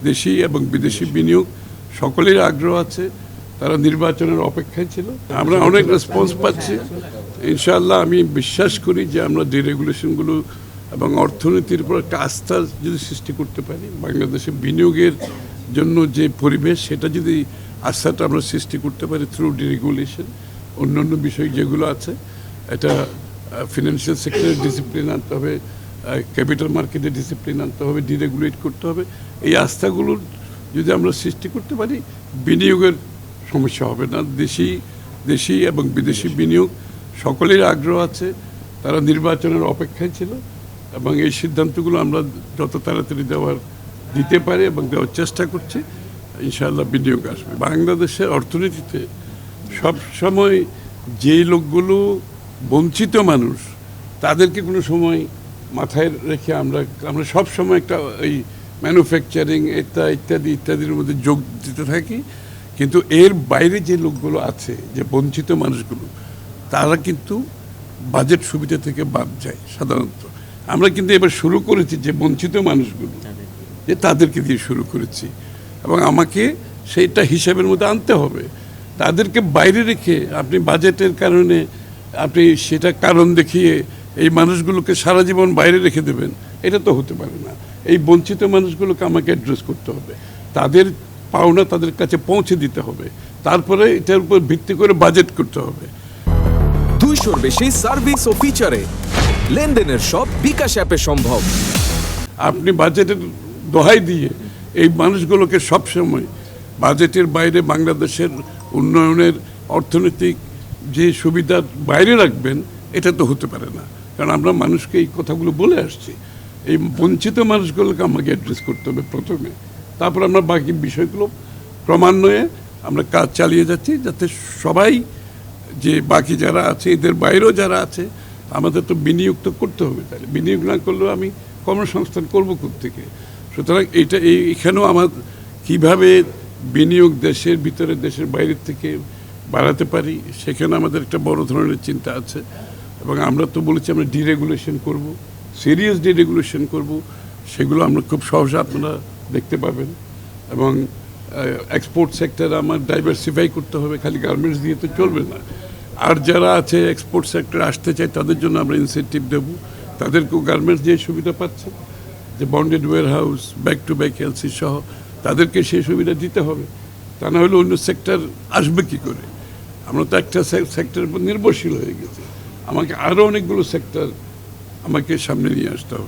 দেশি এবং বিদেশি বিনিয়োগ সকলের আগ্রহ আছে, তারা নির্বাচনের অপেক্ষায় ছিল। আমরা অনেক রেসপন্স পাচ্ছি। ইনশাআল্লাহ আমি বিশ্বাস করি যে আমরা ডিরেগুলেশনগুলো এবং অর্থনীতির উপর একটা আস্থা যদি সৃষ্টি করতে পারি, বাংলাদেশে বিনিয়োগের জন্য যে পরিবেশ সেটা যদি আস্থাটা আমরা সৃষ্টি করতে পারি থ্রু ডিরেগুলেশন, অন্যান্য বিষয় যেগুলো আছে, এটা ফিনান্সিয়াল সেক্টরে ডিসিপ্লিন আনতে হবে, ক্যাপিটাল মার্কেটে ডিসিপ্লিন আনতে হবে, ডিরেগুলেট করতে হবে। এই আস্থাগুলোর যদি আমরা সৃষ্টি করতে পারি, বিনিয়োগের সমস্যা হবে না। দেশি এবং বিদেশি বিনিয়োগ সকলের আগ্রহ আছে, তারা নির্বাচনের অপেক্ষায় ছিল এবং এই সিদ্ধান্তগুলো আমরা যত তাড়াতাড়ি দিতে পারি এবং দেওয়ার চেষ্টা করছি, ইনশাআল্লাহ বিনিয়োগ আসবে। বাংলাদেশের অর্থনীতিতে সবসময় যেই লোকগুলো বঞ্চিত মানুষ, তাদেরকে কোনো সময় মাথায় রেখে আমরা সব সময় একটা এই ম্যানুফ্যাকচারিং ইত্যাদির মধ্যে যোগ দিতে থাকি। কিন্তু এর বাইরে যে লোকগুলো আছে, যে বঞ্চিত মানুষগুলো, তারা কিন্তু বাজেট সুবিধা থেকে বাদ যায় সাধারণত। আমরা কিন্তু এবার শুরু করেছি যে বঞ্চিত মানুষগুলো, যে তাদেরকে দিয়ে শুরু করেছি এবং আমাকে সেইটা হিসাবের মধ্যে আনতে হবে। তাদেরকে বাইরে রেখে আপনি বাজেটের কারণে আপনি সেটা কারণ দেখিয়ে এই মানুষগুলোকে সারা জীবন বাইরে রেখে দেবেন, এটা তো হতে পারে না। এই বঞ্চিত মানুষগুলোকে আমাকে অ্যাড্রেস করতে হবে, তাদের পাওনা তাদের কাছে পৌঁছে দিতে হবে, তারপরে এটার উপর ভিত্তি করে বাজেট করতে হবে। 200-র বেশি সার্ভিস ও ফিচারে লেনদেনের সব বিকাশ অ্যাপে সম্ভব। আপনি বাজেটের দোহাই দিয়ে এই মানুষগুলোকে সবসময় বাজেটের বাইরে বাংলাদেশের উন্নয়নের অর্থনৈতিক যে সুবিধার বাইরে রাখবেন, এটা তো হতে পারে না। কারণ আমরা মানুষকে এই কথাগুলো বলে আসছি। এই বঞ্চিত মানুষগুলোকে আমাকে অ্যাড্রেস করতে হবে প্রথমে, তারপর আমরা বাকি বিষয়গুলো ক্রমান্বয়ে আমরা কাজ চালিয়ে যাচ্ছি, যাতে সবাই যে বাকি যারা আছে, এদের বাইরেও যারা আছে, আমাদের তো বিনিয়োগ তো করতে হবে। তাহলে বিনিয়োগ না করলেও আমি কর্মসংস্থান করবো কোত্থেকে? সুতরাং এখানেও আমার কীভাবে বিনিয়োগ দেশের ভিতরে দেশের বাইরের থেকে বাড়াতে পারি, সেখানে আমাদের একটা বড় ধরনের চিন্তা আছে। এবং আমরা তো বলেছি আমরা ডিরেগুলেশন করব, সিরিয়াস ডিরেগুলেশন করব, সেগুলো আমরা খুব সহজে আপনারা দেখতে পাবেন। এবং এক্সপোর্ট সেক্টর আমার ডাইভার্সিফাই করতে হবে, খালি গার্মেন্টস দিয়ে তো চলবে না। আর যারা আছে এক্সপোর্ট সেক্টরে আসতে চায়, তাদের জন্য আমরা ইনসেন্টিভ দেবো, তাদেরকেও গার্মেন্টস দিয়ে সুবিধা পাচ্ছে, যে bonded ware house, back to back LC সহ তাদেরকে সেই সুবিধা দিতে হবে। তা না হলে অন্য সেক্টর আসবে কী করে? আমরা তো একটা সেক্টরের উপর নির্ভরশীল হয়ে গেছি, আমাকে আরও অনেকগুলো সেক্টর আমাকে সামনে নিয়ে আসতে হবে।